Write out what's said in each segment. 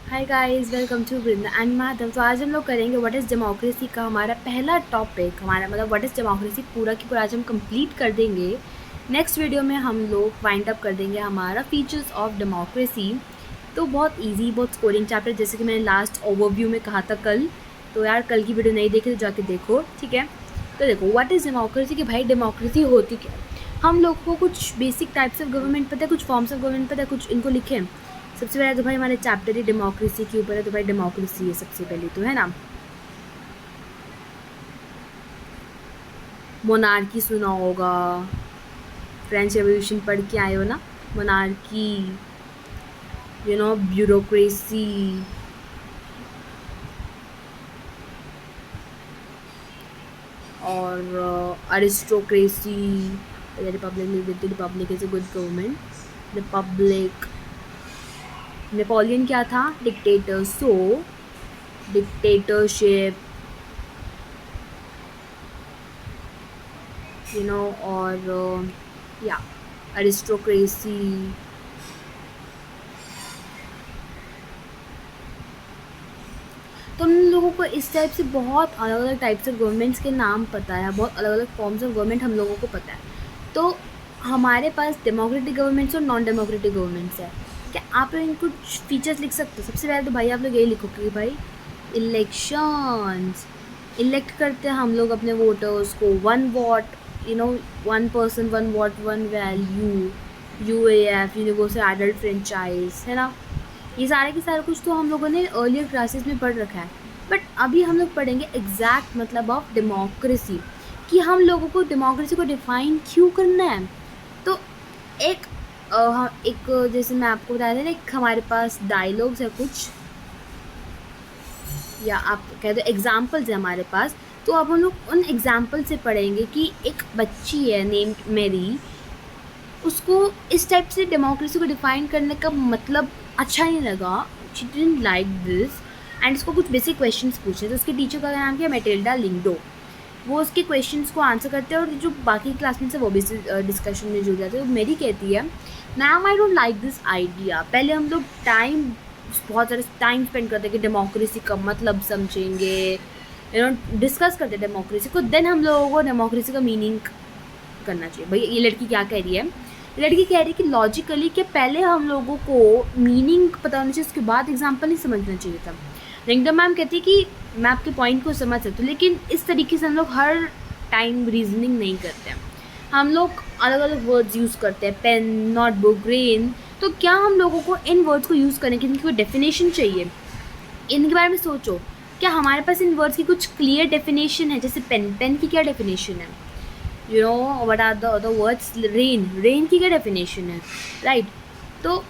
Hi guys, welcome to Vrinda and Madhav. तो आज हम लोग करेंगे व्हाट इज़ डेमोक्रेसी का हमारा पहला टॉपिक। हमारा मतलब व्हाट इज़ डेमोक्रेसी पूरा की पूरा आज हम कंप्लीट कर देंगे। नेक्स्ट वीडियो में हम लोग वाइंड अप कर देंगे हमारा फीचर्स ऑफ डेमोक्रेसी। तो बहुत इजी, बहुत स्कोरिंग चैप्टर, जैसे कि मैंने लास्ट ओवरव्यू में कहा था कल। तो यार कल की वीडियो नहीं देखी तो जाके देखो, ठीक है। तो देखो व्हाट इज़ डेमोक्रेसी कि भाई डेमोक्रेसी होती क्या है। हम लोग को कुछ बेसिक टाइप्स ऑफ गवर्नमेंट पता है, कुछ फॉर्म्स ऑफ गवर्नमेंट पता है, कुछ इनको लिखे। सबसे पहले तो भाई हमारे चैप्टर ही डेमोक्रेसी के ऊपर है, तो भाई डेमोक्रेसी है सबसे पहले तो, है ना। मोनार्की सुना होगा, फ्रेंच रेवोल्यूशन पढ़ के आए हो ना। मोनार्की, ब्यूरोक्रेसी और aristocracy. Republic, Republic is a good government. Republic, Napoleon क्या था, डिक्टेटर। सो डिक्टेटरशिप, और या अरिस्टोक्रेसी। तो हम लोगों को इस टाइप से बहुत अलग अलग टाइप्स ऑफ गवर्नमेंट्स के नाम पता है, बहुत अलग अलग फॉर्म्स ऑफ गवर्नमेंट हम लोगों को पता है। तो हमारे पास डेमोक्रेटिक गवर्नमेंट्स और नॉन डेमोक्रेटिक गवर्नमेंट्स है। क्या आप इन कुछ फीचर्स लिख सकते हो? सबसे पहले तो भाई आप लोग यही लिखो कि भाई इलेक्शंस, इलेक्ट करते हैं हम लोग अपने वोटर्स को। One vote, one person one vote one value, UAF, universal adult franchise, है ना। ये सारे के सारे कुछ तो हम लोगों ने अर्लियर क्लासेस में पढ़ रखा है। बट अभी हम लोग पढ़ेंगे एग्जैक्ट मतलब ऑफ डेमोक्रेसी, कि हम लोगों को डेमोक्रेसी को डिफाइन क्यों करना है। तो एक एक जैसे मैं आपको बताया था ना, एक हमारे पास डायलॉग्स है कुछ, या आप कह दो एग्जाम्पल्स है हमारे पास। तो अब हम लोग उन एग्जाम्पल से पढ़ेंगे कि एक बच्ची है नेम्ड मेरी, उसको इस टाइप से डेमोक्रेसी को डिफाइन करने का मतलब अच्छा नहीं लगा। She didn't like this and इसको कुछ बेसिक क्वेश्चंस पूछे। तो उसके टीचर का नाम क्या, मेटिल्डा लिंगडो। वो उसके क्वेश्चंस को आंसर करते हैं और जो बाकी क्लासमेट्स है वो भी डिस्कशन में जुड़ जाते हैं। तो मेरी कहती है, ma'am I don't like this idea. पहले हम लोग बहुत सारे टाइम स्पेंड करते हैं कि डेमोक्रेसी का मतलब समझेंगे, डिस्कस करते हैं डेमोक्रेसी को। देन हम लोगों को डेमोक्रेसी का मीनिंग करना चाहिए। भाई ये लड़की क्या कह रही है, लड़की कह रही है कि लॉजिकली कि पहले हम लोगों को मीनिंग पता होना चाहिए, उसके बाद एग्जाम्पल नहीं समझना चाहिए था। रिंगडम मैम कहती है कि मैं आपके पॉइंट को समझ सकती हूँ, लेकिन इस तरीके से हम लोग हर टाइम रीजनिंग नहीं करते हैं। हम लोग अलग अलग वर्ड्स यूज़ करते हैं, पेन, नोटबुक, रेन। तो क्या हम लोगों को इन वर्ड्स को यूज़ करने की इनकी कोई डेफिनेशन चाहिए? इनके बारे में सोचो, क्या हमारे पास इन वर्ड्स की कुछ क्लियर डेफिनेशन है? जैसे पेन, पेन की क्या डेफिनेशन है? What are the other words? Rain, rain की क्या डेफिनेशन है, राइट। तो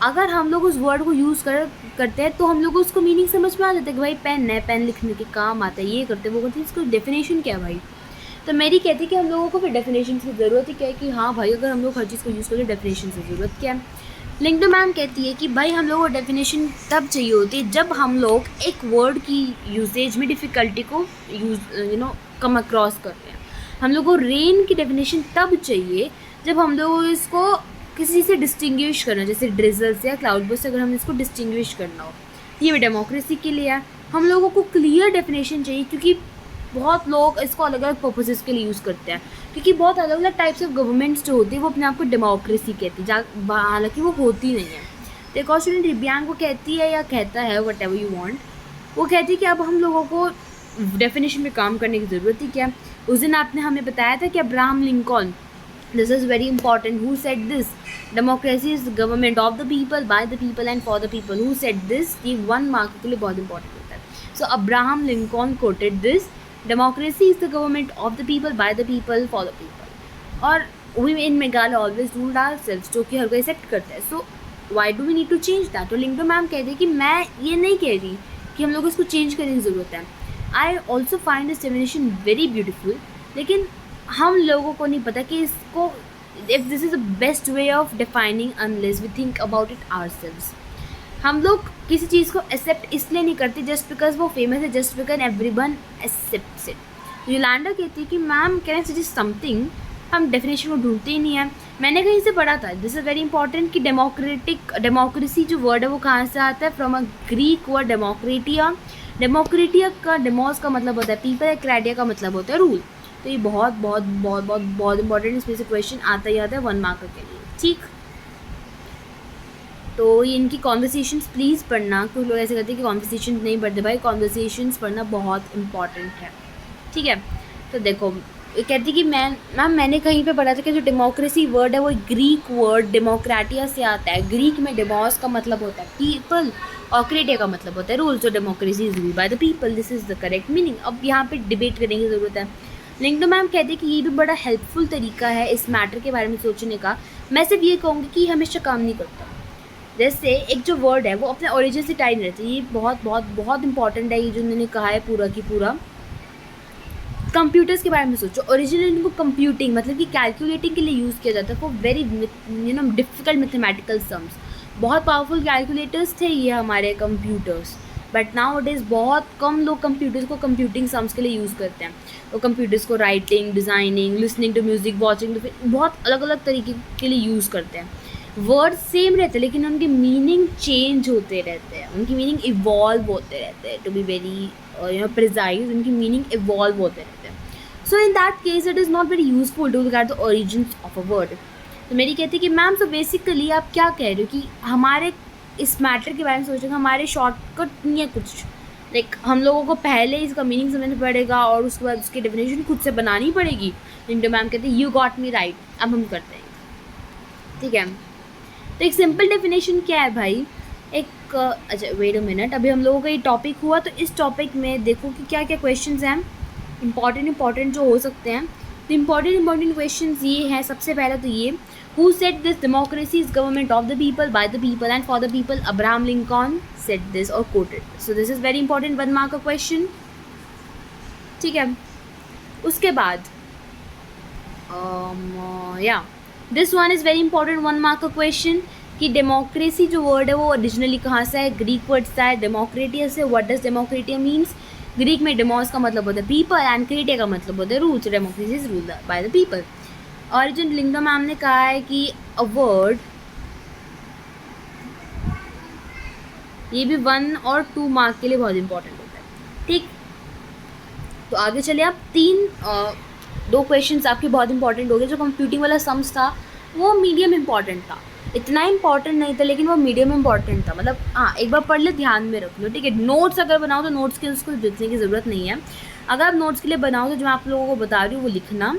अगर हम लोग उस वर्ड को यूज़ करते हैं तो हम लोग को उसको मीनिंग समझ में आ जाता है कि भाई पेन है, पेन लिखने के काम आता है, ये करते वो करते, इसको डेफिनेशन क्या है भाई। तो मेरी कहती है कि हम लोगों को फिर डेफिनेशन की ज़रूरत ही क्या है, कि हाँ भाई अगर हम लोग हर चीज़ को यूज़ करें डेफिनेशन की ज़रूरत क्या है। लिंकडो मैम कहती है कि भाई हम लोगों को डेफिनेशन तब चाहिए होती है जब हम लोग एक वर्ड की यूसेज में डिफ़िकल्टी को कम अक्रॉस करते हैं। हम लोग को रेन की डेफिनेशन तब चाहिए जब हम लोग इसको किसी से डिस्टिंग्विश करना, जैसे ड्रिजल से या क्लाउड बर्स्ट से अगर हमें इसको डिस्टिंग्विश करना हो। ये भी डेमोक्रेसी के लिए है। हम लोगों को क्लियर डेफिनेशन चाहिए, क्योंकि बहुत लोग इसको अलग अलग पर्पसेस के लिए यूज़ करते हैं, क्योंकि बहुत अलग अलग टाइप्स ऑफ गवर्नमेंट्स जो होती है वो अपने आप को डेमोक्रेसी कहती है, हालांकि वो होती नहीं है। तो एक और स्टूडेंट रिबियांग को कहती है या कहता है, वट एवर यू वॉन्ट, वो कहती है कि अब हम लोगों को डेफिनेशन में काम करने की ज़रूरत ही क्या। उस दिन आपने हमें बताया था कि Abraham Lincoln, this is very important, who said this, democracy is government of the people, by the people and for the people. Who said this, ये 1 मार्क के लिए बहुत इंपॉर्टेंट होता है। So Abraham Lincoln quoted this, democracy is the government of the people, by the people, for the people. और we in Meghalaya always ruled ourselves, जो कि हर कोई एक्सेप्ट करता है। सो why do we need to change that. तो लिंकडो ma'am कहती है कि मैं ये नहीं कह रही कि हम लोग इसको चेंज करने की ज़रूरत है। I also find this definition very beautiful, लेकिन हम लोगों को नहीं पता कि इसको, if this is the best way of defining unless we think about it ourselves. हम लोग किसी चीज़ को एक्सेप्ट इसलिए नहीं करते जस्ट बिकॉज वो फेमस है, just because everyone accepts it. Yolanda कहती है कि ma'am can I suggest something, हम डेफिनेशन को ढूंढते ही नहीं है। मैंने कहीं से पढ़ा था, दिस इज़ वेरी इंपॉर्टेंट, कि डेमोक्रेसी जो वर्ड है वो कहाँ से आता है, from a Greek word demokratia. Demokratia का डेमोस का मतलब होता है पीपल, या क्रेडिया का मतलब होता है रूल। तो ये बहुत बहुत बहुत बहुत बहुत इंपॉर्टेंट, इसमें से क्वेश्चन आता ही आता है 1 मार्क के लिए, ठीक। तो ये इनकी कॉन्वर्सेशंस प्लीज़ पढ़ना। कुछ लोग ऐसे कहते हैं कि कॉन्वर्सेशंस नहीं पढ़ते, भाई कॉन्वर्सेशंस पढ़ना बहुत इंपॉर्टेंट है, ठीक है। तो देखो ये कहती कि मैंने कहीं पे पढ़ा था कि जो डेमोक्रेसी वर्ड है वो ग्रीक वर्ड डेमोक्रेटिया से आता है। ग्रीक में डेमोस का मतलब होता है पीपल और क्रेटिया का मतलब होता है रूल्स। जो democracy is rule by the people, this is the correct meaning. अब यहाँ पे डिबेट करने की ज़रूरत है। लिंकडो मैम कहते हैं कि ये भी बड़ा हेल्पफुल तरीका है इस मैटर के बारे में सोचने का। मैं सिर्फ ये कहूँगी कि हमेशा काम नहीं करता। जैसे एक जो वर्ड है वो अपने ओरिजिन से टाई नहीं रहती। ये बहुत बहुत बहुत इंपॉर्टेंट है, ये जो उन्होंने कहा है पूरा की पूरा। कंप्यूटर्स के बारे में सोचो, ओरिजिनली इनको कंप्यूटिंग मतलब कि कैलकुलेटिंग के लिए यूज़ किया जाता है for very difficult mathematical sums. बहुत पावरफुल कैलकुलेटर्स थे ये हमारे computers, but now it is बहुत कम लोग कंप्यूटर्स को कंप्यूटिंग सम्स के लिए यूज़ करते हैं। वो कंप्यूटर्स को writing, designing, listening to music, watching बहुत अलग अलग तरीके के लिए यूज़ करते हैं। वर्ड सेम रहते हैं लेकिन उनके मीनिंग चेंज होते रहते हैं, उनकी मीनिंग इवॉल्व होते रहते हैं। टू बी वेरी प्रिसाइज, उनकी मीनिंग इवॉल्व होते रहते हैं। So in that case it is not very useful to regard the origin of a word. तो मेरी कहती है कि मैम सो बेसिकली आप क्या कह रहे हो कि हमारे इस मैटर के बारे में सोचेंगे, हमारे शॉर्टकट नहीं है कुछ। लाइक हम लोगों को पहले इसका मीनिंग समझना पड़ेगा और उसके बाद उसकी डेफिनेशन खुद से बनानी पड़ेगी। लिंडो मैम कहते हैं यू गॉट मी राइट, अब हम करते हैं, ठीक है। तो एक सिंपल डेफिनेशन क्या है भाई, एक अच्छा वेट अ मिनट, अभी हम लोगों का ये टॉपिक हुआ तो इस टॉपिक में देखो कि क्या क्या क्वेश्चंस हैं इंपॉर्टेंट जो हो सकते हैं। तो इंपॉर्टेंट क्वेश्चंस ये हैं। सबसे पहला तो ये, who said this democracy is government of the people, by the people and for the people. Abraham Lincoln said this और quoted. So this is very important, 1 mark का क्वेश्चन, ठीक है। उसके बाद this one is very important, 1 mark का question, कि democracy जो word है वो ओरिजिनली कहाँ से है, ग्रीक वर्ड से है, डेमोक्रेटिया से। What does demokratia means? Greek में डेमोस का मतलब होता है पीपल एंड क्रेटिया का मतलब होता है rules. Democracy is rule by the people. Origin Lyngdoh ma'am ने कहा है कि अ वर्ड, ये भी 1 और 2 मार्क के लिए बहुत इंपॉर्टेंट होता है, ठीक। तो आगे चले आप, 2 क्वेश्चंस आपके बहुत इंपॉर्टेंट हो गए। जो कंप्यूटिंग वाला सम्स था वो मीडियम इंपॉर्टेंट था, इतना इंपॉर्टेंट नहीं था लेकिन वो मीडियम इंपॉर्टेंट था। मतलब हाँ, एक बार पढ़ ले, ध्यान में रख लो, ठीक है। नोट्स अगर बनाओ तो नोट्स के उसको लिखने की ज़रूरत नहीं है। अगर आप नोट्स के लिए बनाओ तो जो मैं आप लोगों को बता रही हूँ वो लिखना।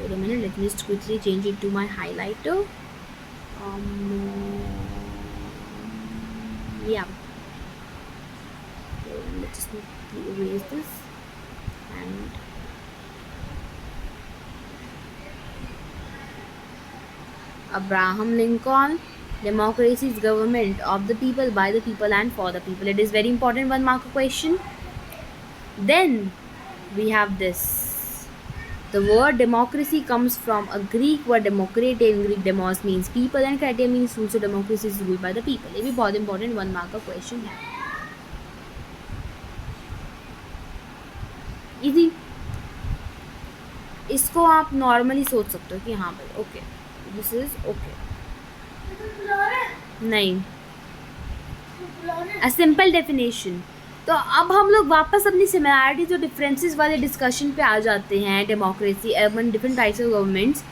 मैंने let me quickly change it to my highlighter. या let's erase this and Abraham Lincoln, democracy is government of the people, by the people and for the people. It is very important, 1 mark question. Then we have this. The word democracy comes from a Greek word democrate. In Greek, demos means people and kratia means rule. So democracy is ruled by the people. ये भी बहुत important 1 mark का question है. Easy. इसको आप normally सोच सकते हो कि हाँ भाई ओके, दिस इज ओके, नहीं अ सिंपल डेफिनेशन। तो अब हम लोग वापस अपनी सिमिलैरिटीज और डिफरेंसेस वाले डिस्कशन पे आ जाते हैं। डेमोक्रेसी एमन डिफरेंट टाइप्स ऑफ गवर्नमेंट्स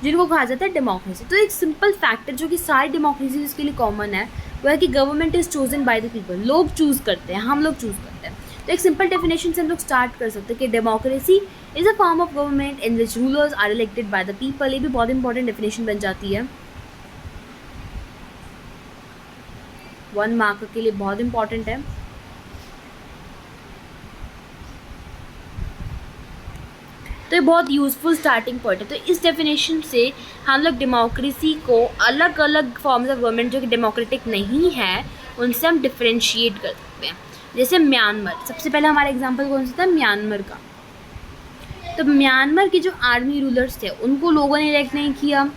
जिनको कहा जाता है डेमोक्रेसी। तो एक सिंपल फैक्टर जो कि सारी डेमोक्रेसी इसके लिए कॉमन है वो है कि government is chosen by the people. लोग चूज़ करते हैं, हम लोग चूज़ करते हैं। तो एक सिंपल डेफिनेशन से हम लोग स्टार्ट कर सकते हैं कि democracy is a form of government in which rulers are elected by the people. ये भी बहुत इंपॉर्टेंट डेफिनेशन बन जाती है, 1 मार्क के लिए बहुत इंपॉर्टेंट है। तो ये बहुत यूज़फुल स्टार्टिंग पॉइंट है। तो इस डेफिनेशन से हम लोग डेमोक्रेसी को अलग अलग फॉर्म्स ऑफ गवर्नमेंट जो कि डेमोक्रेटिक नहीं है उनसे हम डिफ्रेंशिएट कर सकते हैं। जैसे म्यांमार, सबसे पहले हमारा एग्जांपल कौन सा था, म्यांमार का। तो म्यांमार के जो आर्मी रूलर्स थे उनको लोगों ने इलेक्ट नहीं किया,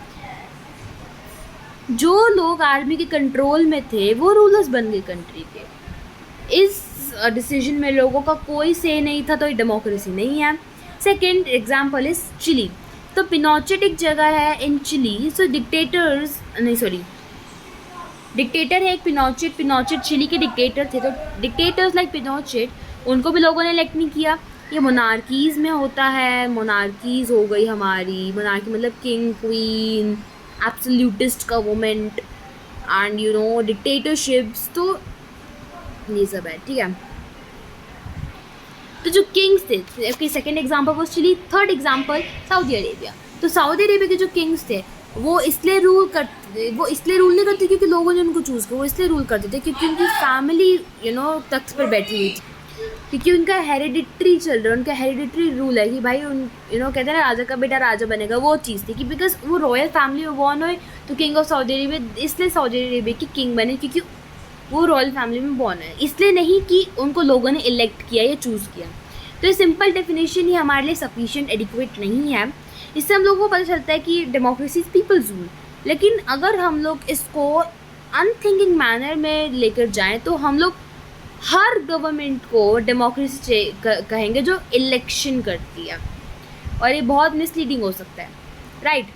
जो लोग आर्मी के कंट्रोल में थे वो रूलर्स बन गए कंट्री के। इस डिसीजन में लोगों का कोई से नहीं था, तो ये डेमोक्रेसी नहीं है। Second example is Chile. तो पिनोचेट एक जगह है इन चिली, सो डिक्टेटर्स नहीं सॉरी डिक्टेटर है एक पिनोचेट, पिनोचेट चिली के डिक्टेटर थे। तो डिक्टेटर्स लाइक पिनोचेट उनको भी लोगों ने इलेक्ट नहीं किया। ये मोनार्कीज़ में होता है, मोनार्कीज़ हो गई हमारी, मोनार्की मतलब king queen, absolutist government and you know dictatorships, तो ये सब है, ठीक है। तो जो किंग्स थे, सेकेंड एग्जाम्पल वो Chile, third example Saudi Arabia. तो सऊदी अरेबिया के जो किंग्स थे वो इसलिए रूल नहीं करते क्योंकि लोगों ने उनको चूज़ किया, वो इसलिए रूल करते थे क्योंकि उनकी फैमिली तख्त पर बैठी हुई थी, क्योंकि उनका हेरिडिटरी चल रहा है, उनका हेरिडिटरी रूल है कि भाई कहते हैं ना राजा का बेटा राजा बनेगा, वो चीज़ थी कि बिकॉज वो रॉयल फैमिली में बॉर्न हुए तो किंग ऑफ सऊदी अरेबिया, इसलिए सऊदी अरेबिया की किंग बने क्योंकि वो रॉयल फैमिली में बॉर्न है, इसलिए नहीं कि उनको लोगों ने इलेक्ट किया या चूज़ किया। तो ये सिंपल डेफिनेशन ही हमारे लिए सफिशिएंट एडिक्वेट नहीं है। इससे हम लोगों को पता चलता है कि डेमोक्रेसी इज पीपल्स रूल। लेकिन अगर हम लोग इसको अनथिंकिंग मैनर में लेकर जाएं तो हम लोग हर गवर्नमेंट को डेमोक्रेसी कहेंगे जो इलेक्शन करती है, और ये बहुत मिसलीडिंग हो सकता है, राइट।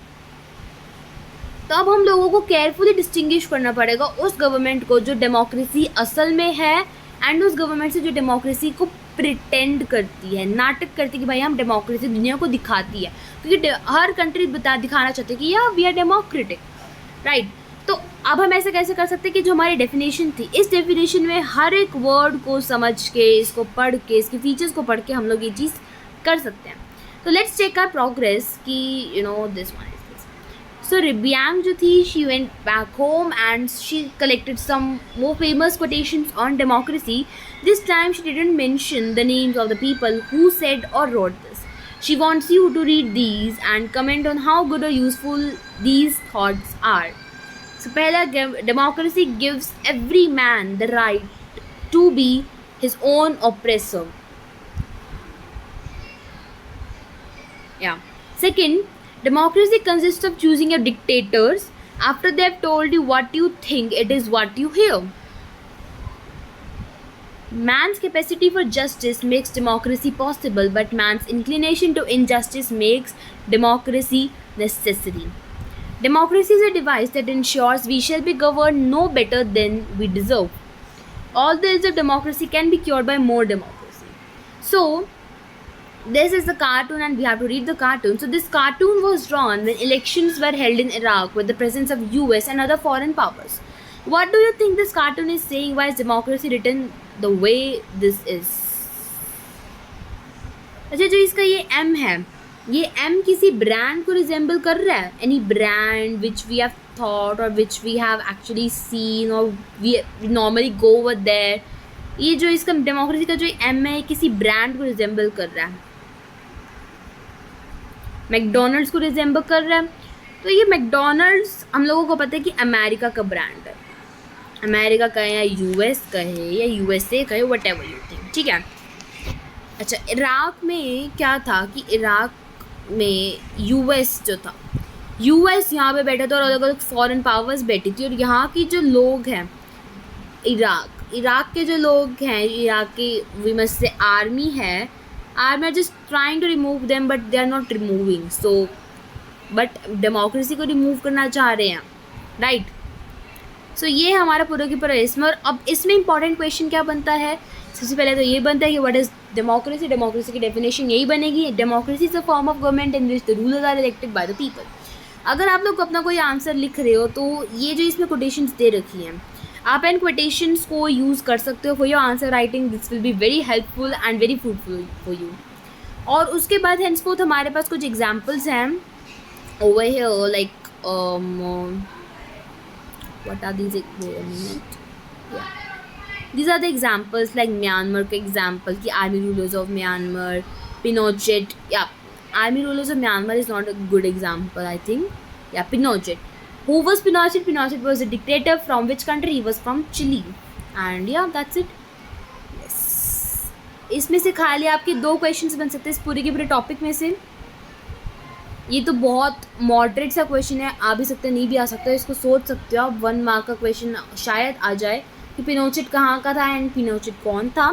तो अब हम लोगों को केयरफुली डिस्टिंग्विश करना पड़ेगा उस गवर्नमेंट को जो डेमोक्रेसी असल में है एंड उस गवर्नमेंट से जो डेमोक्रेसी को प्रिटेंड करती है, नाटक करती है कि भाई हम डेमोक्रेसी दुनिया को दिखाती है, क्योंकि हर कंट्री दिखाना चाहते हैं कि या वी आर डेमोक्रेटिक, राइट। तो अब हम ऐसे कैसे कर सकते हैं कि जो हमारी डेफिनेशन थी, इस डेफिनेशन में हर एक वर्ड को समझ के, इसको पढ़ के, इसके फीचर्स को पढ़ के हम लोग ये चीज़ कर सकते हैं। तो लेट्स चेक आवर प्रोग्रेस कि this one is this. So Ribiang जो थी, she went back home and she collected some more famous quotations on democracy. This time she didn't mention the names of the people who said or wrote this. She wants you to read these and comment on how good or useful these thoughts are. So पहला, democracy gives every man the right to be his own oppressor. Yeah. Second, democracy consists of choosing your dictators after they have told you what you think. It is what you hear. Man's capacity for justice makes democracy possible, but man's inclination to injustice makes democracy necessary. Democracy is a device that ensures we shall be governed no better than we deserve. All the ills of democracy can be cured by more democracy. So, this is the cartoon and we have to read the cartoon. So, this cartoon was drawn when elections were held in Iraq with the presence of US and other foreign powers. What do you think this cartoon is saying? Why is democracy written the way this is? अच्छा, जो इसका ये M है, ये M किसी brand को resemble कर रहा है? Any brand which we have thought और which we have actually seen और we normally go with there. ये जो इसका डेमोक्रेसी का जो M है, किसी ब्रांड को रिजेंबल कर रहा है, मैकडोनल्ड्स को रिजेंबल कर रहा है। तो ये मैकडोनल्ड्स हम लोगों को पता है कि अमेरिका का ब्रांड है, अमेरिका का है या यूएस का है या यूएसए का है, वट एवर यू थिंक, ठीक है। अच्छा, इराक में क्या था कि इराक में यूएस जो था, यूएस यहाँ पे बैठा था और अलग अलग फॉरेन पावर्स बैठी थी, और यहाँ की जो लोग हैं इराक के जो लोग हैं, इराक की वी मस्ट से आर्मी है, army are just trying to remove them but they are not removing, so but democracy को रिमूव करना चाह रहे हैं, राइट। सो ये हमारा पूरा की पूरा इसमें, और अब इसमें इंपॉर्टेंट क्वेश्चन क्या बनता है, सबसे पहले तो ये बनता है कि व्हाट इज़ डेमोक्रेसी। डेमोक्रेसी की डेफिनेशन यही बनेगी, democracy is a form of government in which the rulers are elected by the people. अगर आप लोग अपना कोई आंसर लिख रहे हो तो ये जो इसमें कोटेशंस दे रखी हैं, आप इन कोटेशंस को यूज़ कर सकते हो for your answer writing. This will be very helpful and very fruitful for you. और उसके बाद henceforth हमारे पास कुछ एग्जाम्पल्स हैं over here, like what are these? Wait a minute. Yeah, these are the examples, like Myanmar का example कि army rulers of Myanmar, Pinochet. Yeah, army rulers of Myanmar is not a good example, I think. Yeah, Pinochet. Who was Pinochet? Pinochet was a dictator. From which country? He was from Chile. And yeah, that's it. Yes. इसमें से खाली आपके 2 questions बन सकते हैं इस पूरे के पूरे टॉपिक में से। ये तो बहुत मॉडरेट सा क्वेश्चन है, आ भी सकता है, नहीं भी आ सकता है, इसको सोच सकते हो आप। 1 मार्क का क्वेश्चन शायद आ जाए कि पिनोचेट कहाँ का था एंड पिनोचेट कौन था।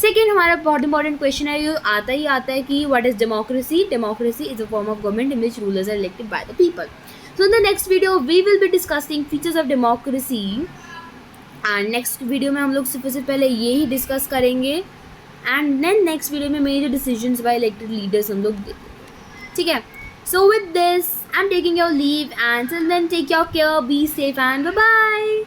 सेकेंड हमारा बहुत इंपॉर्टेंट क्वेश्चन है, ये आता है कि what is democracy? Democracy is a form of government in which rulers are elected by the people. So in the next video we will be discussing features of democracy, and next video में हम लोग सबसे पहले यही discuss करेंगे, and then next video में major decisions by elected leaders हम लोग देखेंगे. ठीक है, so with this I am taking your leave, and till then take your care, be safe and bye bye.